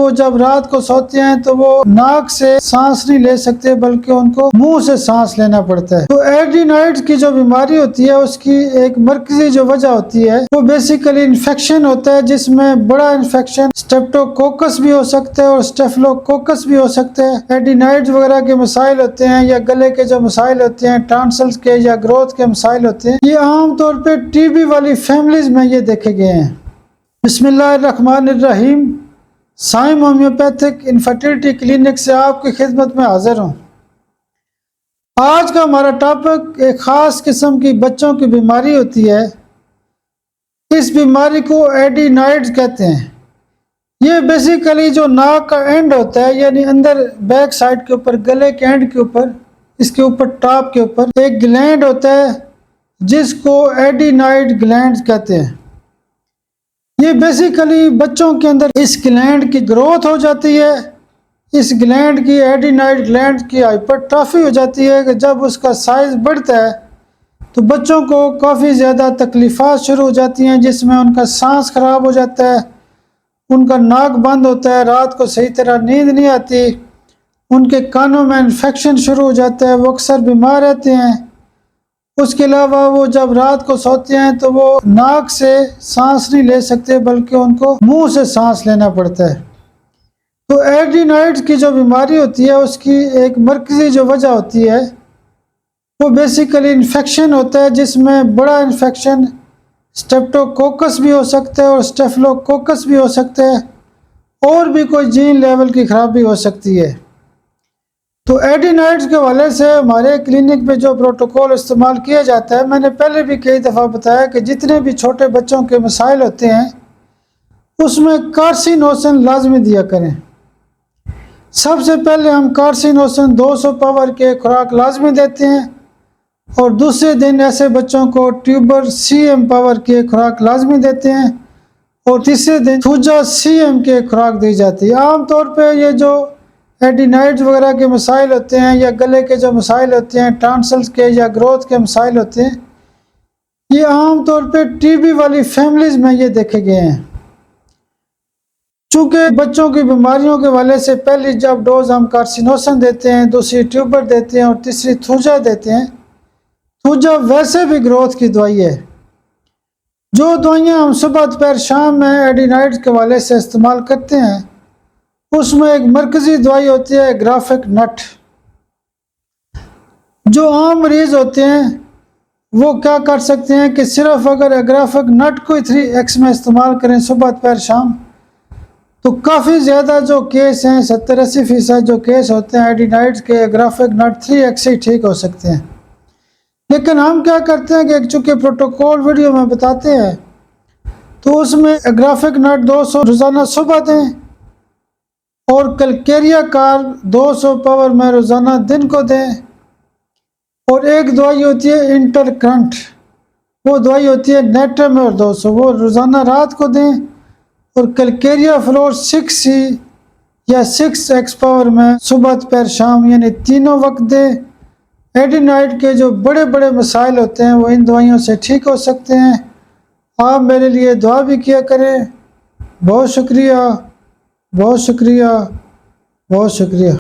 वो जब रात को सोते हैं तो वो नाक से सांस नहीं ले सकते बल्कि उनको मुंह से सांस लेना पड़ता है। तो एडिनॉइड्स की जो बीमारी होती है उसकी एक मरकजी जो वजह होती है वो बेसिकली इन्फेक्शन होता है, जिसमें बड़ा इन्फेक्शन स्ट्रेप्टोकोकस भी हो सकता है और स्टेफिलोकोकस भी हो सकता है। एडिनॉइड्स वगैरह के मसाइल होते हैं या गले के जो मसाइल होते हैं, टॉन्सिल्स के या ग्रोथ के मसाइल होते हैं, ये आमतौर पर टीबी वाली फैमिलीज में ये देखे गए हैं। बिस्मिल्लाहिर्रहमानिर्रहीम। साइम होम्योपैथिक इनफर्टिलिटी क्लिनिक से आपकी खिदमत में हाजिर हूँ। आज का हमारा टॉपिक एक ख़ास किस्म की बच्चों की बीमारी होती है। इस बीमारी को एडिनॉइड्स कहते हैं। ये बेसिकली जो नाक का एंड होता है, यानी अंदर बैक साइड के ऊपर, गले के एंड के ऊपर, इसके ऊपर टॉप के ऊपर एक ग्लैंड होता है जिसको एडिनॉइड ग्लैंड कहते हैं। ये बेसिकली बच्चों के अंदर इस ग्लैंड की ग्रोथ हो जाती है। इस ग्लैंड की, एडिनॉइड ग्लैंड की हाइपरट्रॉफी हो जाती है कि जब उसका साइज बढ़ता है तो बच्चों को काफ़ी ज़्यादा तकलीफ़ात शुरू हो जाती हैं, जिसमें उनका सांस खराब हो जाता है, उनका नाक बंद होता है, रात को सही तरह नींद नहीं आती, उनके कानों में इन्फेक्शन शुरू हो जाता है, वो अक्सर बीमार रहते हैं। उसके अलावा वो जब रात को सोते हैं तो वो नाक से सांस नहीं ले सकते बल्कि उनको मुंह से सांस लेना पड़ता है। तो एडिनॉइड्स की जो बीमारी होती है उसकी एक मरकजी जो वजह होती है वो बेसिकली इन्फेक्शन होता है, जिसमें बड़ा इन्फेक्शन स्ट्रेप्टोकोकस भी हो सकता है और स्टेफिलोकोकस भी हो सकता है, और भी कोई जीन लेवल की खराबी हो सकती है। तो एडिनॉइड्स के हवाले से हमारे क्लिनिक में जो प्रोटोकॉल इस्तेमाल किया जाता है, मैंने पहले भी कई दफ़ा बताया कि जितने भी छोटे बच्चों के मसाइल होते हैं उसमें कार्सिनोसिन लाजमी दिया करें। सबसे पहले हम कार्सिनोसिन 200 पावर के खुराक लाजमी देते हैं, और दूसरे दिन ऐसे बच्चों को ट्यूबर CM पावर के खुराक लाजमी देते हैं, और तीसरे दिन थूजा CM के खुराक दी जाती है। आमतौर पर ये जो एडिनॉइड्स वगैरह के मसाइल होते हैं या गले के जो मसाइल होते हैं, टॉन्सिल्स के या ग्रोथ के मसाइल होते हैं, ये आमतौर पे टीबी वाली फैमिलीज में ये देखे गए हैं। चूँकि बच्चों की बीमारियों के हवाले से पहली जब डोज हम कार्सिनोसिन देते हैं, दूसरी ट्यूबर देते हैं और तीसरी थूजा देते हैं। थूजा वैसे भी ग्रोथ की दवाई है। जो दवाइयाँ हम सुबह दोपहर शाम में एडिनॉइड्स के हवाले से इस्तेमाल करते हैं उसमें एक मरकजी दवाई होती है ग्राफिक नट। जो आम मरीज होते हैं वो क्या कर सकते हैं कि सिर्फ अगर ग्राफिक नट को 3x में इस्तेमाल करें सुबह दोपहर शाम, तो काफ़ी ज़्यादा जो केस हैं, 70-80% जो केस होते हैं एडिनॉइड्स के ग्राफिक नट 3x से ही ठीक हो सकते हैं। लेकिन हम क्या करते हैं कि चूँकि प्रोटोकॉल वीडियो में बताते हैं तो उसमें ग्राफिक नट 200 रोज़ाना सुबह दें और कैलकेरिया कार 200 पावर में रोज़ाना दिन को दें, और एक दवाई होती है इंटरकरंट, वो दवाई होती है नेट्रामेर 200, वो रोज़ाना रात को दें, और कैलकेरिया फ्लोर 6C या 6x पावर में सुबह दोपहर शाम, यानी तीनों वक्त दें। एडिनॉइड के जो बड़े बड़े मसाइल होते हैं वो इन दवाइयों से ठीक हो सकते हैं। आप मेरे लिए दुआ भी किया करें। बहुत शुक्रिया, बहुत शुक्रिया, बहुत शुक्रिया।